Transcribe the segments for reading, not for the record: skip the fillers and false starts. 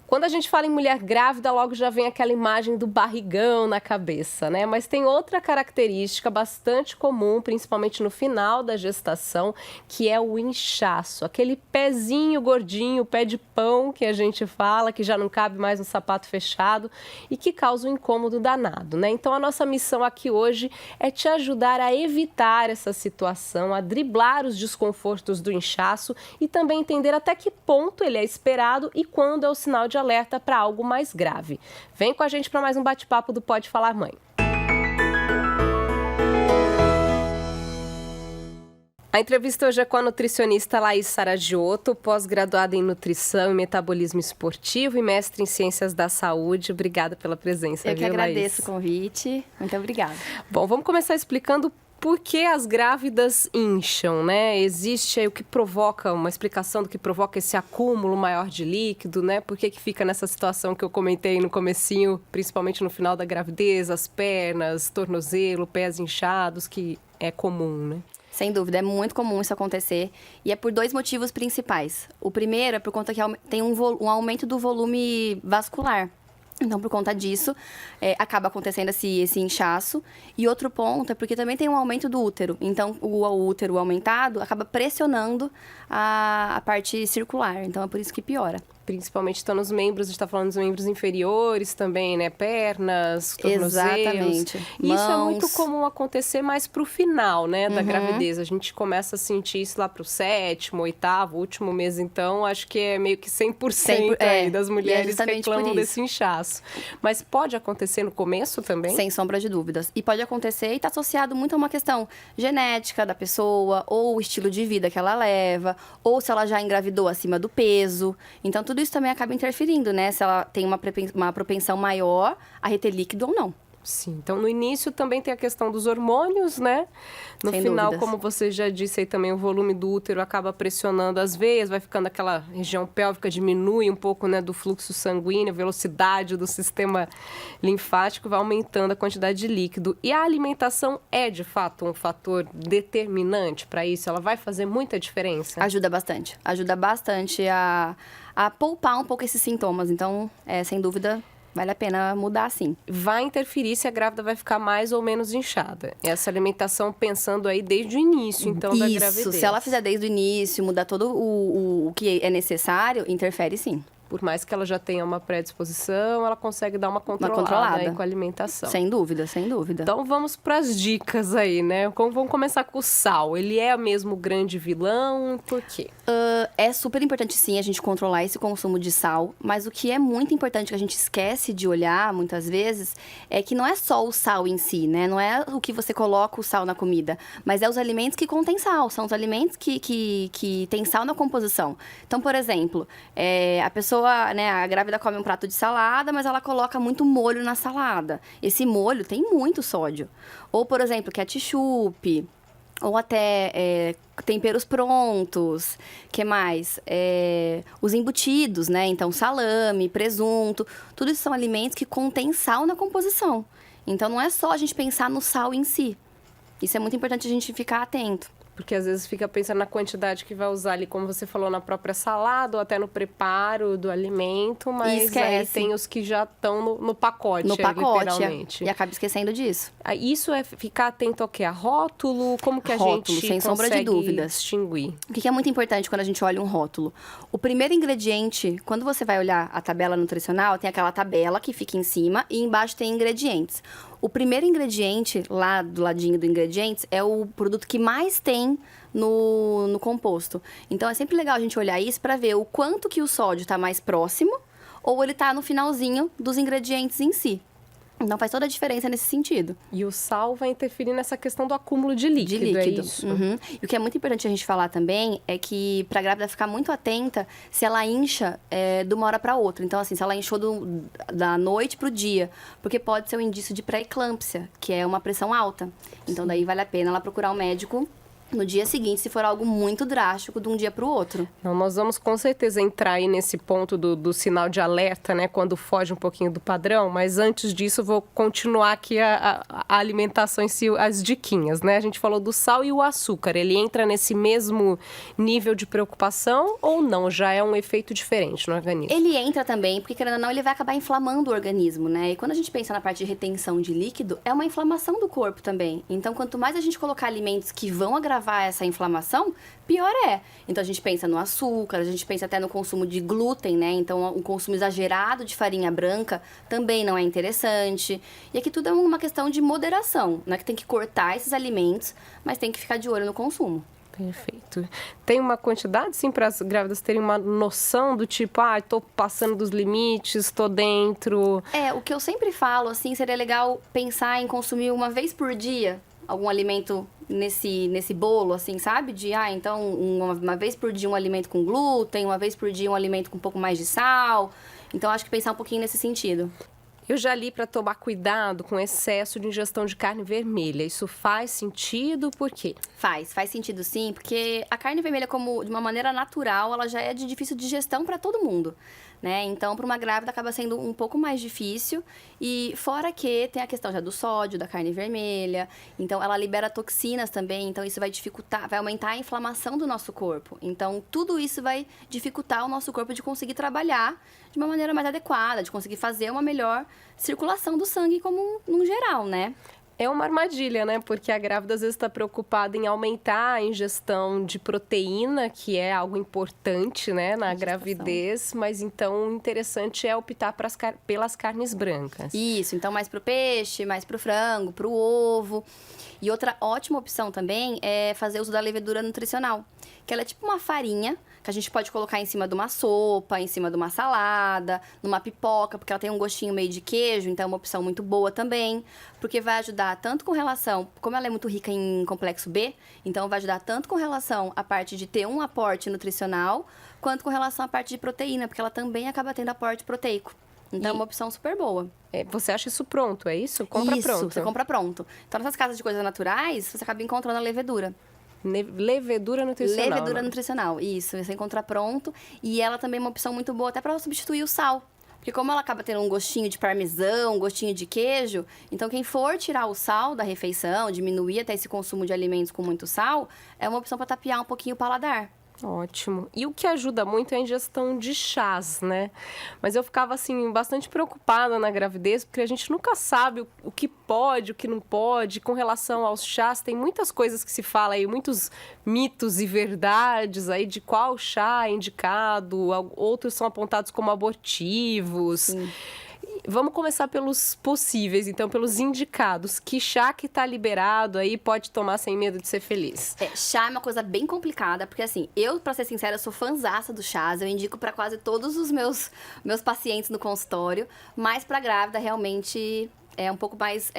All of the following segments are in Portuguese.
Quando a gente fala em mulher grávida, logo já vem aquela imagem do barrigão na cabeça, né? Mas tem outra característica bastante comum, principalmente no final da gestação, que é o inchaço. Aquele pezinho gordinho, pé de pão que a gente fala, que já não cabe mais no sapato fechado e que causa um incômodo danado, né? Então a nossa missão aqui hoje é te ajudar a evitar essa situação, a driblar os desconfortos do inchaço e também entender até que ponto ele é esperado e quando é o sinal de alerta para algo mais grave. Vem com a gente para mais um bate-papo do Pode Falar Mãe. A entrevista hoje é com a nutricionista Laís Saragioto, pós-graduada em nutrição e metabolismo esportivo e mestre em ciências da saúde. Obrigada pela presença, Eu que agradeço Laís? o convite. Muito obrigada. Bom, vamos começar explicando por que as grávidas incham, né? Existe aí o que provoca, uma explicação do que provoca esse acúmulo maior de líquido, né? Por que fica nessa situação que eu comentei no comecinho, principalmente no final da gravidez, as pernas, tornozelo, pés inchados, que é comum, né? Sem dúvida, é muito comum isso acontecer e é por dois motivos principais. O primeiro é por conta que tem um aumento do volume vascular. Então, por conta disso, acaba acontecendo esse inchaço. E outro ponto é porque também tem um aumento do útero. Então, o útero aumentado acaba pressionando a parte circular. Então, é por isso que piora. Principalmente estão nos membros, a gente está falando dos membros inferiores também, né? Pernas, tornozelos. Exatamente. Isso é muito comum acontecer mais para o final, né, da gravidez. A gente começa a sentir isso lá para o 7º, 8º, último mês, então, acho que é meio que 100% aí das mulheres que reclamam desse inchaço. Mas pode acontecer no começo também? Sem sombra de dúvidas. E pode acontecer e está associado muito a uma questão genética da pessoa, ou o estilo de vida que ela leva, ou se ela já engravidou acima do peso. Então, tudo isso também acaba interferindo, né? Se ela tem uma propensão maior a reter líquido ou não. Sim, então no início também tem a questão dos hormônios, né? No final, como você já disse aí também, o volume do útero acaba pressionando as veias, vai ficando aquela região pélvica, diminui um pouco, né, do fluxo sanguíneo, a velocidade do sistema linfático, vai aumentando a quantidade de líquido. E a alimentação é, de fato, um fator determinante para isso? Ela vai fazer muita diferença? Ajuda bastante a poupar um pouco esses sintomas. Então, sem dúvida, vale a pena mudar, sim. Vai interferir se a grávida vai ficar mais ou menos inchada. Essa alimentação pensando aí desde o início, então, da gravidez. Isso, se ela fizer desde o início, mudar todo o que é necessário, interfere, sim. Por mais que ela já tenha uma predisposição, ela consegue dar uma controlada aí com a alimentação. Sem dúvida, sem dúvida. Então, vamos para as dicas aí, né? Vamos começar com o sal. Ele é mesmo o grande vilão? Por quê? É super importante, sim, a gente controlar esse consumo de sal. Mas o que é muito importante, que a gente esquece de olhar, muitas vezes, é que não é só o sal em si, né? Não é o que você coloca o sal na comida. Mas é os alimentos que contêm sal. São os alimentos que têm sal na composição. Então, por exemplo, a pessoa, né, a grávida come um prato de salada, mas ela coloca muito molho na salada. Esse molho tem muito sódio. Ou, por exemplo, ketchup, ou até temperos prontos. Que mais? Os embutidos, né? Então, salame, presunto. Tudo isso são alimentos que contêm sal na composição. Então, não é só a gente pensar no sal em si. Isso é muito importante a gente ficar atento. Porque às vezes fica pensando na quantidade que vai usar ali, como você falou, na própria salada ou até no preparo do alimento, mas aí tem os que já estão no pacote, literalmente. E acaba esquecendo disso. Isso é ficar atento ao quê? A rótulo? Como que a rótulo, gente sem sombra de dúvidas, distinguir? O que é muito importante quando a gente olha um rótulo? O primeiro ingrediente, quando você vai olhar a tabela nutricional, tem aquela tabela que fica em cima e embaixo tem ingredientes. O primeiro ingrediente, lá do ladinho do ingredientes, é o produto que mais tem no composto. Então, é sempre legal a gente olhar isso para ver o quanto que o sódio está mais próximo ou ele está no finalzinho dos ingredientes em si. Então, faz toda a diferença nesse sentido. E o sal vai interferir nessa questão do acúmulo de líquido. É isso? E o que é muito importante a gente falar também é que, para a grávida ficar muito atenta, se ela incha de uma hora para outra. Então, assim, se ela inchou da noite para o dia, porque pode ser um indício de pré-eclâmpsia, que é uma pressão alta. Então, daí vale a pena ela procurar um médico no dia seguinte, se for algo muito drástico de um dia para o outro. Então, nós vamos com certeza entrar aí nesse ponto do sinal de alerta, né? Quando foge um pouquinho do padrão, mas antes disso eu vou continuar aqui a alimentação em si, as diquinhas, né? A gente falou do sal e o açúcar, ele entra nesse mesmo nível de preocupação ou não? Já é um efeito diferente no organismo? Ele entra também, porque querendo ou não, ele vai acabar inflamando o organismo, né? E quando a gente pensa na parte de retenção de líquido, é uma inflamação do corpo também. Então, quanto mais a gente colocar alimentos que vão agravar essa inflamação, pior é. Então a gente pensa no açúcar, a gente pensa até no consumo de glúten, né? Então o consumo exagerado de farinha branca também não é interessante. E aqui tudo é uma questão de moderação, não é que tem que cortar esses alimentos, mas tem que ficar de olho no consumo. Perfeito. Tem uma quantidade, sim, para as grávidas terem uma noção do tipo, tô passando dos limites, tô dentro. O que eu sempre falo, assim, seria legal pensar em consumir uma vez por dia algum alimento nesse bolo, assim, sabe? Então, uma vez por dia um alimento com glúten, uma vez por dia um alimento com um pouco mais de sal. Então, acho que pensar um pouquinho nesse sentido. Eu já li para tomar cuidado com excesso de ingestão de carne vermelha. Isso faz sentido? Por quê? Faz sentido sim, porque a carne vermelha, como de uma maneira natural, ela já é de difícil digestão para todo mundo, né? Então, para uma grávida acaba sendo um pouco mais difícil. E fora que tem a questão já do sódio, da carne vermelha. Então, ela libera toxinas também. Então, isso vai dificultar, vai aumentar a inflamação do nosso corpo. Então, tudo isso vai dificultar o nosso corpo de conseguir trabalhar de uma maneira mais adequada, de conseguir fazer uma melhor circulação do sangue como num geral, né? É uma armadilha, né? Porque a grávida às vezes está preocupada em aumentar a ingestão de proteína, que é algo importante, né, na gravidez, mas então o interessante é optar pelas carnes brancas. Isso, então mais pro peixe, mais pro frango, pro ovo. E outra ótima opção também é fazer uso da levedura nutricional, que ela é tipo uma farinha que a gente pode colocar em cima de uma sopa, em cima de uma salada, numa pipoca, porque ela tem um gostinho meio de queijo, então é uma opção muito boa também, porque vai ajudar tanto com relação, como ela é muito rica em complexo B, então vai ajudar tanto com relação à parte de ter um aporte nutricional, quanto com relação à parte de proteína, porque ela também acaba tendo aporte proteico. Então é uma opção super boa. Você acha isso pronto, é isso? Compra pronto. Isso, você compra pronto. Então nessas casas de coisas naturais, você acaba encontrando a levedura. Levedura nutricional. Levedura nutricional, isso. Você encontra pronto. E ela também é uma opção muito boa até para substituir o sal. Porque como ela acaba tendo um gostinho de parmesão, um gostinho de queijo, então quem for tirar o sal da refeição, diminuir até esse consumo de alimentos com muito sal, é uma opção para tapear um pouquinho o paladar. Ótimo. E o que ajuda muito é a ingestão de chás, né? Mas eu ficava, assim, bastante preocupada na gravidez, porque a gente nunca sabe o que pode, o que não pode. Com relação aos chás, tem muitas coisas que se fala aí, muitos mitos e verdades aí de qual chá é indicado, outros são apontados como abortivos. Sim. Vamos começar pelos possíveis, então, pelos indicados. Que chá que tá liberado aí pode tomar sem medo de ser feliz? Chá é uma coisa bem complicada, porque assim, eu, pra ser sincera, sou fãzaça do chás. Eu indico pra quase todos os meus pacientes no consultório. Mas pra grávida, realmente, é um pouco mais...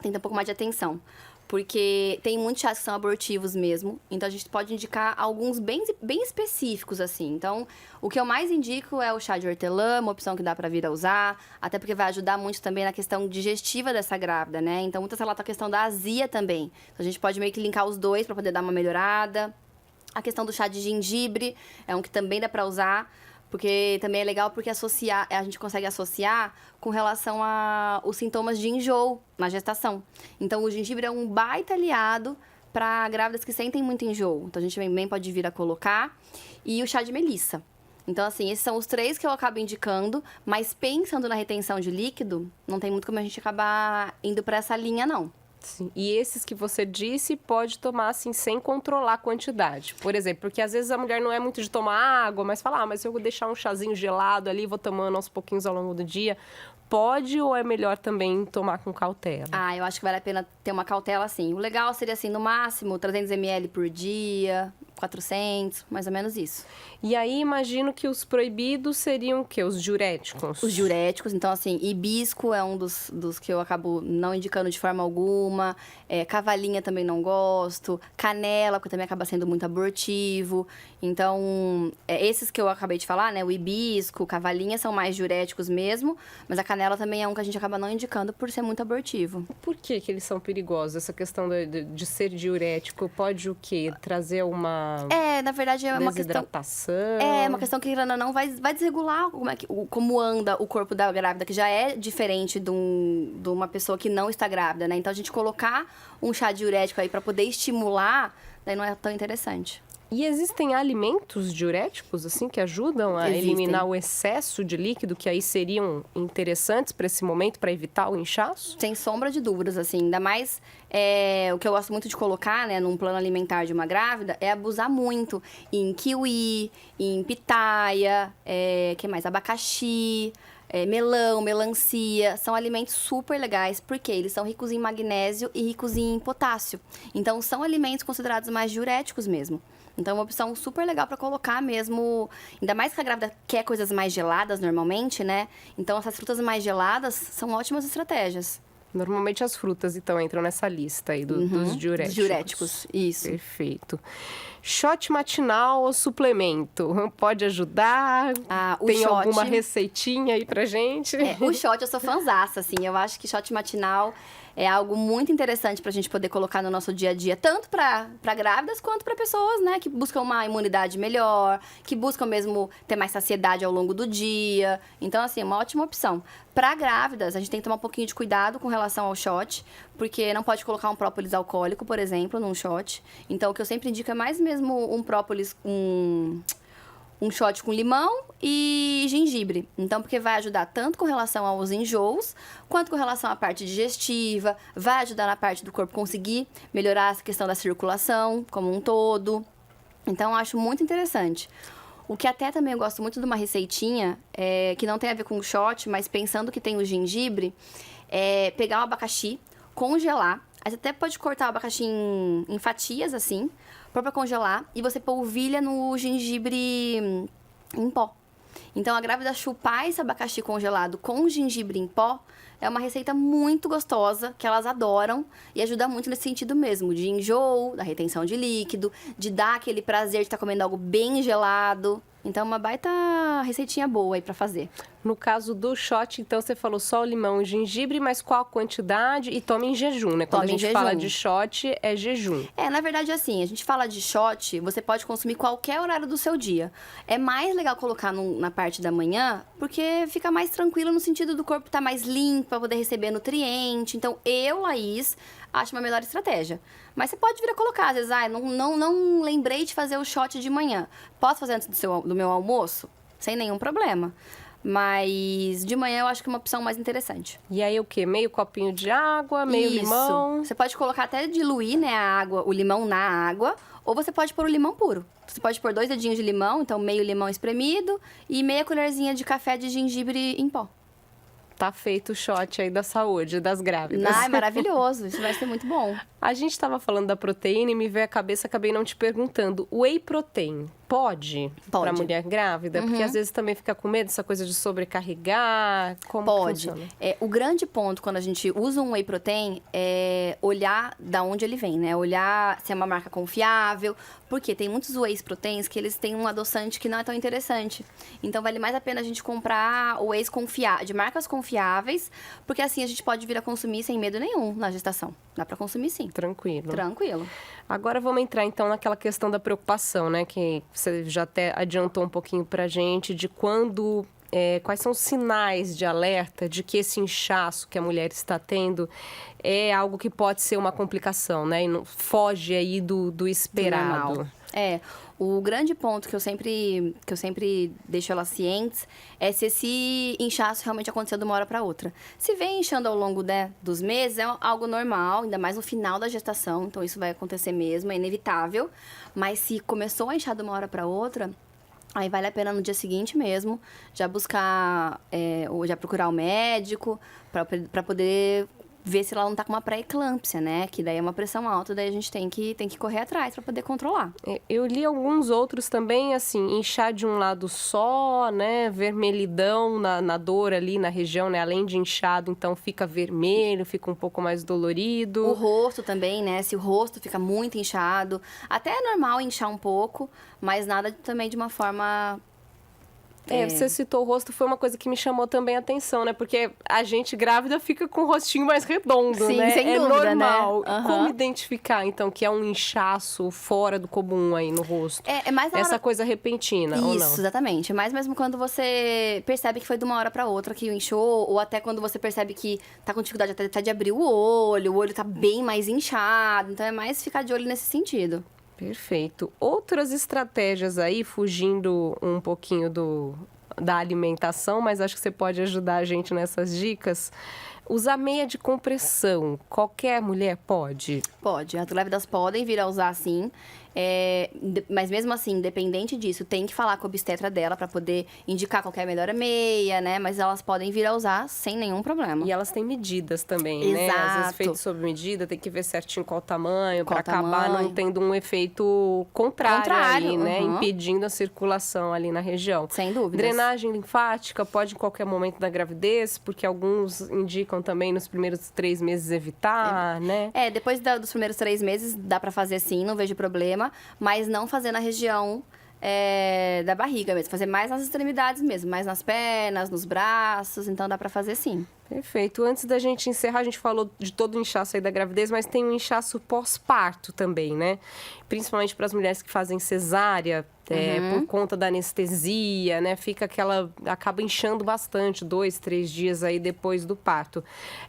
tem um pouco mais de atenção. Porque tem muitos chás que são abortivos mesmo. Então, a gente pode indicar alguns bem específicos, assim. Então, o que eu mais indico é o chá de hortelã, uma opção que dá pra vir a usar. Até porque vai ajudar muito também na questão digestiva dessa grávida, né? Então, muitas relatam a questão da azia também. Então, a gente pode meio que linkar os dois pra poder dar uma melhorada. A questão do chá de gengibre é um que também dá pra usar. Porque também é legal porque a gente consegue associar com relação aos sintomas de enjoo na gestação. Então, o gengibre é um baita aliado para grávidas que sentem muito enjoo. Então, a gente também pode vir a colocar. E o chá de melissa. Então, assim, esses são os 3 que eu acabo indicando. Mas pensando na retenção de líquido, não tem muito como a gente acabar indo para essa linha, não. Sim. E esses que você disse, pode tomar assim, sem controlar a quantidade. Por exemplo, porque às vezes a mulher não é muito de tomar água, mas fala, mas se eu vou deixar um chazinho gelado ali, vou tomando aos pouquinhos ao longo do dia, pode ou é melhor também tomar com cautela? Eu acho que vale a pena ter uma cautela, sim. O legal seria, assim, no máximo 300 ml por dia, 400, mais ou menos isso. E aí, imagino que os proibidos seriam o quê? Os diuréticos? Os diuréticos, então assim, hibisco é um dos que eu acabo não indicando de forma alguma. Cavalinha também não gosto. Canela, porque também acaba sendo muito abortivo. Então, esses que eu acabei de falar, né? O hibisco, cavalinha são mais diuréticos mesmo. Mas a canela também é um que a gente acaba não indicando por ser muito abortivo. Por que eles são perigosos? Essa questão de ser diurético pode o quê? Trazer uma Na verdade, é uma questão... desidratação? É uma questão que ainda não vai desregular como anda o corpo da grávida, que já é diferente de uma pessoa que não está grávida, né? Então, a gente colocar um chá diurético aí para poder estimular, daí não é tão interessante. E existem alimentos diuréticos, assim, que ajudam a eliminar o excesso de líquido, que aí seriam interessantes para esse momento, para evitar o inchaço? Sem sombra de dúvidas, assim. Ainda mais o que eu gosto muito de colocar, né, num plano alimentar de uma grávida, é abusar muito em kiwi, em pitaia, que mais? Abacaxi, melão, melancia. São alimentos super legais, porque eles são ricos em magnésio e ricos em potássio. Então, são alimentos considerados mais diuréticos mesmo. Então, é uma opção super legal para colocar mesmo. Ainda mais que a grávida quer coisas mais geladas normalmente, né? Então, essas frutas mais geladas são ótimas estratégias. Normalmente as frutas, então, entram nessa lista aí dos diuréticos. Dos diuréticos, isso. Perfeito. Shot matinal ou suplemento? Pode ajudar? Tem shot... alguma receitinha aí pra gente? O shot, eu sou fãzaça, assim. Eu acho que shot matinal é algo muito interessante pra gente poder colocar no nosso dia a dia, tanto pra grávidas quanto pra pessoas, né, que buscam uma imunidade melhor, que buscam mesmo ter mais saciedade ao longo do dia. Então, assim, é uma ótima opção. Pra grávidas, a gente tem que tomar um pouquinho de cuidado com relação ao shot, porque não pode colocar um própolis alcoólico, por exemplo, num shot. Então, o que eu sempre indico é mais mesmo um própolis, um shot com limão e gengibre. Então, porque vai ajudar tanto com relação aos enjoos, quanto com relação à parte digestiva, vai ajudar na parte do corpo conseguir melhorar essa questão da circulação como um todo. Então, eu acho muito interessante. O que até também eu gosto muito de uma receitinha, que não tem a ver com o shot, mas pensando que tem o gengibre, é pegar o abacaxi, congelar. Aí você até pode cortar o abacaxi em fatias, assim, pôr pra congelar, e você polvilha no gengibre em pó. Então, a grávida chupar esse abacaxi congelado com gengibre em pó é uma receita muito gostosa, que elas adoram, e ajuda muito nesse sentido mesmo, de enjoo, da retenção de líquido, de dar aquele prazer de estar comendo algo bem gelado. Então, uma baita receitinha boa aí pra fazer. No caso do shot, então, você falou só o limão e gengibre, mas qual a quantidade? E tome em jejum, né? Quando a gente fala de shot, é jejum. Na verdade, assim, a gente fala de shot, você pode consumir qualquer horário do seu dia. É mais legal colocar na parte da manhã, porque fica mais tranquilo no sentido do corpo estar mais limpo, pra poder receber nutriente. Então, eu, Laís, acho uma melhor estratégia. Mas você pode vir a colocar, às vezes, não lembrei de fazer o shot de manhã. Posso fazer antes do meu almoço? Sem nenhum problema. Mas de manhã eu acho que é uma opção mais interessante. E aí o quê? Meio copinho de água, meio limão? Você pode colocar até diluir, né, o limão na água, ou você pode pôr o limão puro. Você pode pôr 2 dedinhos de limão, então meio limão espremido, e meia colherzinha de café de gengibre em pó. Tá feito o shot aí da saúde, das grávidas. É maravilhoso, isso vai ser muito bom. A gente estava falando da proteína e me veio à cabeça, acabei não te perguntando. Whey protein pode. Para mulher grávida? Porque às vezes também fica com medo dessa coisa de sobrecarregar. Como pode. Funciona? O grande ponto quando a gente usa um whey protein é olhar da onde ele vem, né? Olhar se é uma marca confiável. Porque tem muitos whey proteins que eles têm um adoçante que não é tão interessante. Então vale mais a pena a gente comprar whey de marcas confiáveis, porque assim a gente pode vir a consumir sem medo nenhum na gestação. Dá para consumir sim. Tranquilo. Tranquilo. Agora vamos entrar então naquela questão da preocupação, né? Que você já até adiantou um pouquinho pra gente de quando... quais são os sinais de alerta de que esse inchaço que a mulher está tendo é algo que pode ser uma complicação, né? E não foge aí do esperado. O grande ponto que eu sempre deixo elas cientes é se esse inchaço realmente aconteceu de uma hora para outra. Se vem inchando ao longo dos meses, é algo normal, ainda mais no final da gestação, então isso vai acontecer mesmo, é inevitável. Mas se começou a inchar de uma hora para outra, aí vale a pena no dia seguinte mesmo já buscar, ou já procurar o médico para poder ver se ela não tá com uma pré-eclâmpsia, né? Que daí é uma pressão alta, daí a gente tem que correr atrás para poder controlar. Eu li alguns outros também, assim, inchar de um lado só, né? Vermelhidão na dor ali na região, né? Além de inchado, então fica vermelho, fica um pouco mais dolorido. O rosto também, né? Se o rosto fica muito inchado, até é normal inchar um pouco, mas nada também de uma forma... Você citou o rosto, foi uma coisa que me chamou também a atenção, né? Porque a gente grávida fica com o rostinho mais redondo, Sim, né? sem é dúvida, normal. né? Como identificar, então, que é um inchaço fora do comum aí no rosto? É mais na Essa hora... coisa repentina, ou não? Isso, exatamente. É mais mesmo quando você percebe que foi de uma hora pra outra que inchou, ou até quando você percebe que tá com dificuldade até de abrir o olho tá bem mais inchado. Então, é mais ficar de olho nesse sentido. Perfeito. Outras estratégias aí, fugindo um pouquinho da alimentação, mas acho que você pode ajudar a gente nessas dicas. Usar meia de compressão, qualquer mulher pode? Pode. As grávidas podem vir a usar, sim. Mas mesmo assim, independente disso, tem que falar com a obstetra dela para poder indicar qual que é a melhor meia, né? Mas elas podem vir a usar sem nenhum problema. E elas têm medidas também, né? Às vezes Exato. feito sob medida, tem que ver certinho qual o tamanho, para Qual acabar tamanho. não tendo um efeito contrário ali, né? Uhum. Impedindo a circulação ali na região. Sem dúvidas. Drenagem linfática pode em qualquer momento da gravidez, porque alguns indicam também nos primeiros 3 meses evitar, né? Depois dos primeiros 3 meses dá pra fazer sim, não vejo problema. Mas não fazer na região da barriga mesmo. Fazer mais nas extremidades mesmo. Mais nas pernas, nos braços. Então dá pra fazer sim. Perfeito. Antes da gente encerrar, a gente falou de todo o inchaço aí da gravidez, mas tem um inchaço pós-parto também, né? Principalmente para as mulheres que fazem cesárea, por conta da anestesia, né? Acaba inchando bastante, 2, 3 dias aí depois do parto.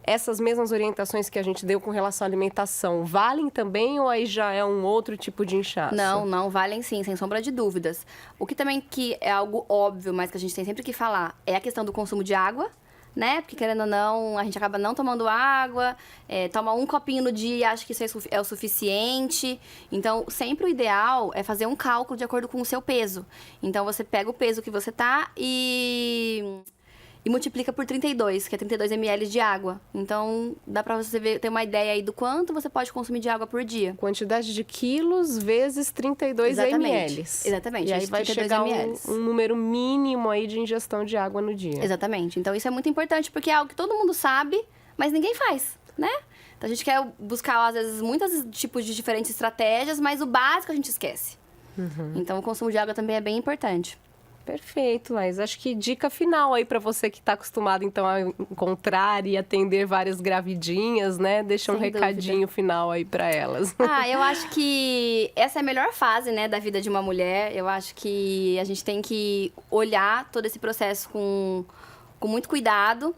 Essas mesmas orientações que a gente deu com relação à alimentação, valem também ou aí já é um outro tipo de inchaço? Não, valem sim, sem sombra de dúvidas. O que também que é algo óbvio, mas que a gente tem sempre que falar, é a questão do consumo de água. Né? Porque, querendo ou não, a gente acaba não tomando água, toma um copinho no dia e acha que isso é o suficiente. Então, sempre o ideal é fazer um cálculo de acordo com o seu peso. Então, você pega o peso que você tá e multiplica por 32, que é 32 ml de água. Então, dá pra você ter uma ideia aí do quanto você pode consumir de água por dia. Quantidade de quilos vezes 32 ml. Exatamente. E aí vai chegar um número mínimo aí de ingestão de água no dia. Exatamente. Então, isso é muito importante, porque é algo que todo mundo sabe, mas ninguém faz, né? Então, a gente quer buscar, às vezes, muitos tipos de diferentes estratégias, mas o básico a gente esquece. Então, o consumo de água também é bem importante. Perfeito, Laís. Acho que dica final aí para você que está acostumado, então, a encontrar e atender várias gravidinhas, né? Deixa um recadinho final aí para elas. Eu acho que essa é a melhor fase, né, da vida de uma mulher. Eu acho que a gente tem que olhar todo esse processo com muito cuidado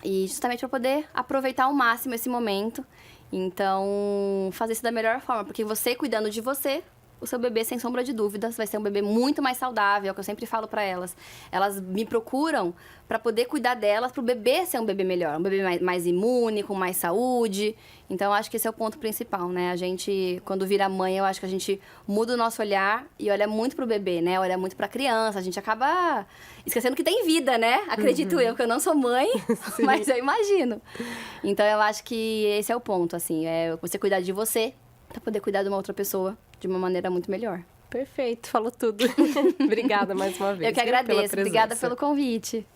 e justamente para poder aproveitar ao máximo esse momento. Então, fazer isso da melhor forma, porque você cuidando de você, o seu bebê, sem sombra de dúvidas, vai ser um bebê muito mais saudável, é o que eu sempre falo pra elas. Elas me procuram pra poder cuidar delas, pro bebê ser um bebê melhor, um bebê mais imune, com mais saúde. Então, eu acho que esse é o ponto principal, né? A gente, quando vira mãe, eu acho que a gente muda o nosso olhar e olha muito pro bebê, né? Olha muito pra criança, a gente acaba esquecendo que tem vida, né? Acredito eu, que eu não sou mãe, mas eu imagino. Então, eu acho que esse é o ponto, assim, é você cuidar de você pra poder cuidar de uma outra pessoa de uma maneira muito melhor. Perfeito, falou tudo. Obrigada mais uma vez. Eu que agradeço. Obrigada pelo convite.